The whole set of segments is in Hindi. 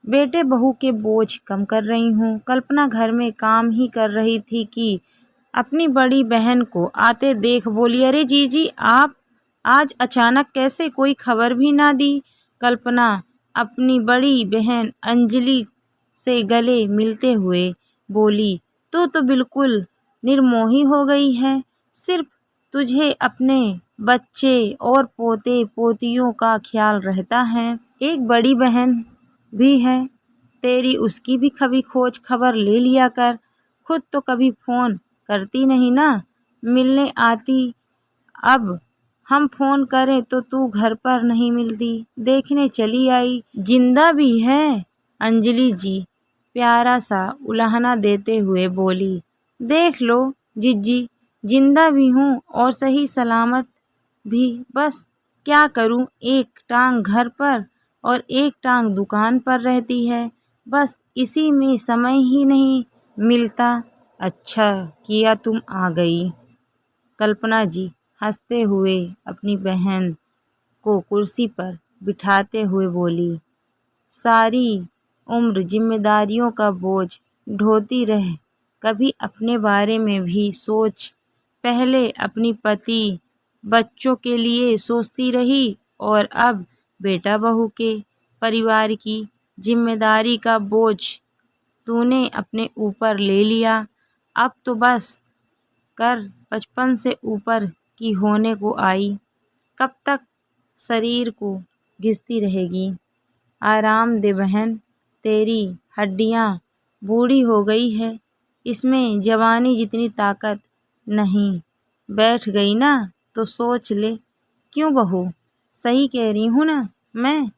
बेटे बहू के बोझ कम कर रही हूँ। कल्पना घर में काम ही कर रही थी कि अपनी बड़ी बहन को आते देख बोली, अरे जीजी, आप आज अचानक कैसे, कोई खबर भी ना दी। कल्पना अपनी बड़ी बहन अंजलि से गले मिलते हुए बोली, तो बिल्कुल निर्मोही हो गई है। सिर्फ तुझे अपने बच्चे और पोते पोतियों का ख्याल रहता है। एक बड़ी बहन भी है तेरी, उसकी भी कभी खोज खबर ले लिया कर। खुद तो कभी फ़ोन करती नहीं ना, मिलने आती। अब हम फ़ोन करें तो तू घर पर नहीं मिलती, देखने चली आई। जिंदा भी है? अंजलि जी प्यारा सा उलाहना देते हुए बोली, देख लो जिज्जी, जिंदा भी हूँ और सही सलामत भी। बस क्या करूँ, एक टांग घर पर और एक टांग दुकान पर रहती है। बस इसी में समय ही नहीं मिलता। अच्छा किया तुम आ गई। कल्पना जी हंसते हुए अपनी बहन को कुर्सी पर बिठाते हुए बोली, सारी उम्र जिम्मेदारियों का बोझ ढोती रह, कभी अपने बारे में भी सोच। पहले अपनी पति बच्चों के लिए सोचती रही और अब बेटा बहू के परिवार की जिम्मेदारी का बोझ तूने अपने ऊपर ले लिया। अब तो बस कर 55 से ऊपर की होने को आई, कब तक शरीर को घिसती रहेगी। आराम दे बहन, तेरी हड्डियाँ बूढ़ी हो गई है, इसमें जवानी जितनी ताकत नहीं। बैठ गई ना तो सोच ले। क्यों बहू, सही कह रही हूँ ना मैं?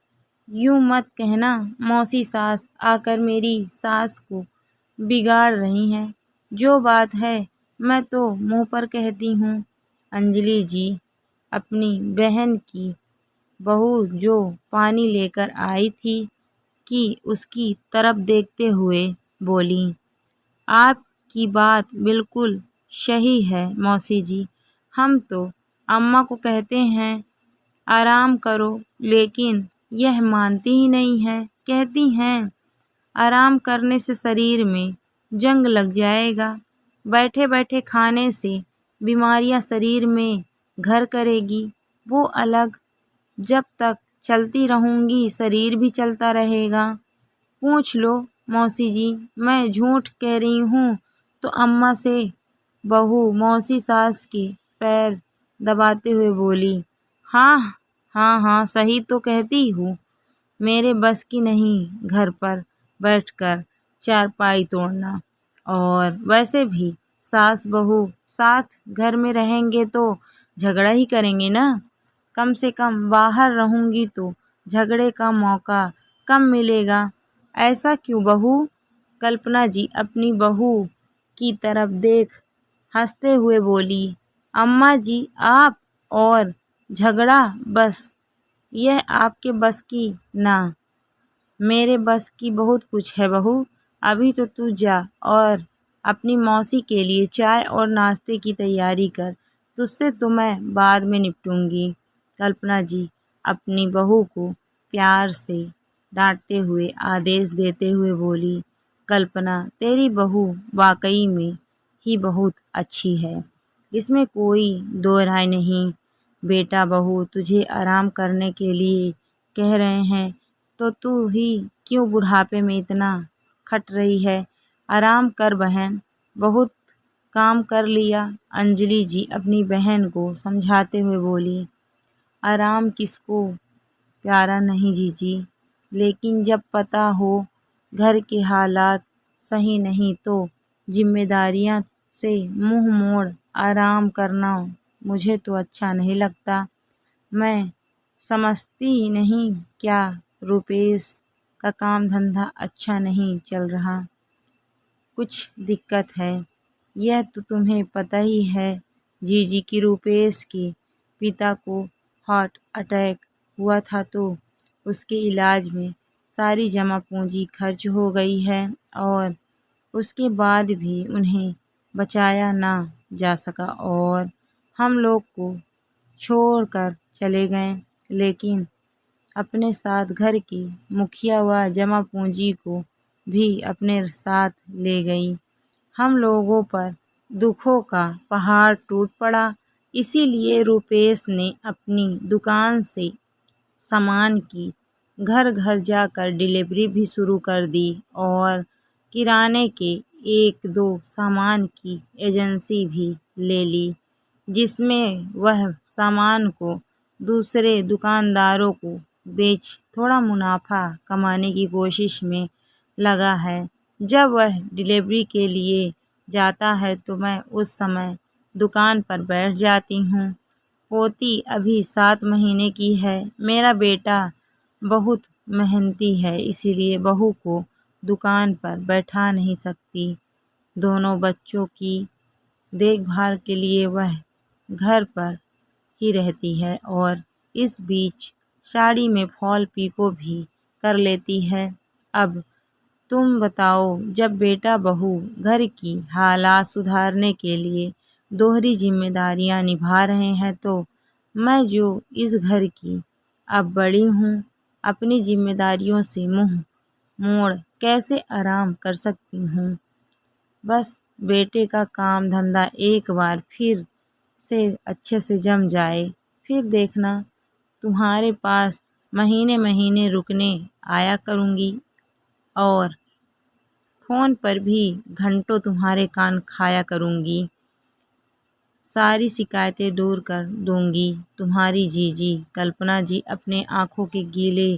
यूँ मत कहना, मौसी सास आकर मेरी सास को बिगाड़ रही हैं। जो बात है मैं तो मुँह पर कहती हूँ। अंजलि जी अपनी बहन की बहू जो पानी लेकर आई थी कि उसकी तरफ देखते हुए बोली, आपकी बात बिल्कुल सही है मौसी जी। हम तो अम्मा को कहते हैं आराम करो, लेकिन यह मानती ही नहीं है। कहती हैं आराम करने से शरीर में जंग लग जाएगा, बैठे बैठे खाने से बीमारियां शरीर में घर करेगी। वो अलग, जब तक चलती रहूँगी शरीर भी चलता रहेगा। पूछ लो मौसी जी, मैं झूठ कह रही हूँ तो अम्मा से। बहू मौसी सास के पैर दबाते हुए बोली, हाँ हाँ हाँ, सही तो कहती हूँ। मेरे बस की नहीं घर पर बैठकर चारपाई तोड़ना। और वैसे भी सास बहू साथ घर में रहेंगे तो झगड़ा ही करेंगे ना। कम से कम बाहर रहूँगी तो झगड़े का मौका कम मिलेगा। ऐसा क्यों बहू? कल्पना जी अपनी बहू की तरफ देख हंसते हुए बोली, अम्मा जी आप और झगड़ा, बस यह आपके बस की ना। मेरे बस की बहुत कुछ है बहू। अभी तो तू जा और अपनी मौसी के लिए चाय और नाश्ते की तैयारी कर, तुझसे तो मैं बाद में निपटूंगी। कल्पना जी अपनी बहू को प्यार से डांटते हुए आदेश देते हुए बोली, कल्पना तेरी बहू वाकई में ही बहुत अच्छी है, इसमें कोई दो राय नहीं। बेटा बहू तुझे आराम करने के लिए कह रहे हैं तो तू ही क्यों बुढ़ापे में इतना खट रही है। आराम कर बहन, बहुत काम कर लिया। अंजलि जी अपनी बहन को समझाते हुए बोली, आराम किसको प्यारा नहीं जीजी, लेकिन जब पता हो घर के हालात सही नहीं तो जिम्मेदारियां से मुंह मोड़ आराम करना मुझे तो अच्छा नहीं लगता। मैं समझती नहीं क्या रुपेश का काम धंधा अच्छा नहीं चल रहा, कुछ दिक्कत है। यह तो तुम्हें पता ही है जीजी की रुपेश के पिता को हार्ट अटैक हुआ था तो उसके इलाज में सारी जमा पूंजी खर्च हो गई है और उसके बाद भी उन्हें बचाया ना जा सका और हम लोग को छोड़कर चले गए। लेकिन अपने साथ घर की मुखिया व जमा पूंजी को भी अपने साथ ले गई। हम लोगों पर दुखों का पहाड़ टूट पड़ा। इसीलिए रुपेश ने अपनी दुकान से सामान की घर घर जाकर डिलीवरी भी शुरू कर दी और किराने के एक दो सामान की एजेंसी भी ले ली, जिसमें वह सामान को दूसरे दुकानदारों को बेच थोड़ा मुनाफा कमाने की कोशिश में लगा है। जब वह डिलीवरी के लिए जाता है तो मैं उस समय दुकान पर बैठ जाती हूँ। पोती अभी 7 महीने की है। मेरा बेटा बहुत मेहनती है, इसीलिए बहू को दुकान पर बैठा नहीं सकती। दोनों बच्चों की देखभाल के लिए वह घर पर ही रहती है और इस बीच साड़ी में फॉल पीको भी कर लेती है। अब तुम बताओ, जब बेटा बहू घर की हालात सुधारने के लिए दोहरी जिम्मेदारियां निभा रहे हैं तो मैं जो इस घर की अब बड़ी हूँ, अपनी जिम्मेदारियों से मुंह मोड़ कैसे आराम कर सकती हूँ। बस बेटे का काम धंधा एक बार फिर से अच्छे से जम जाए, फिर देखना तुम्हारे पास महीने महीने रुकने आया करूँगी और फ़ोन पर भी घंटों तुम्हारे कान खाया करूँगी। सारी शिकायतें दूर कर दूँगी। तुम्हारी जीजी। कल्पना जी अपने आँखों के गीले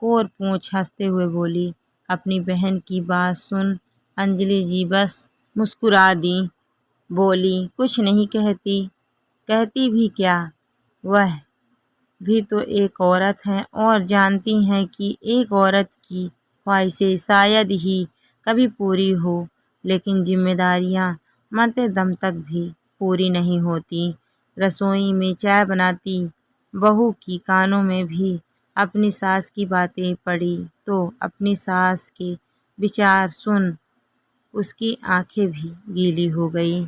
कोर पोंछ हंसते हुए बोली। अपनी बहन की बात सुन अंजलि जी बस मुस्कुरा दी। बोली, कुछ नहीं कहती। कहती भी क्या, वह भी तो एक औरत हैं और जानती हैं कि एक औरत की ख्वाहिशें शायद ही कभी पूरी हो, लेकिन जिम्मेदारियां मरते दम तक भी पूरी नहीं होती। रसोई में चाय बनाती बहू की कानों में भी अपनी सास की बातें पड़ी तो अपनी सास के विचार सुन उसकी आंखें भी गीली हो गई।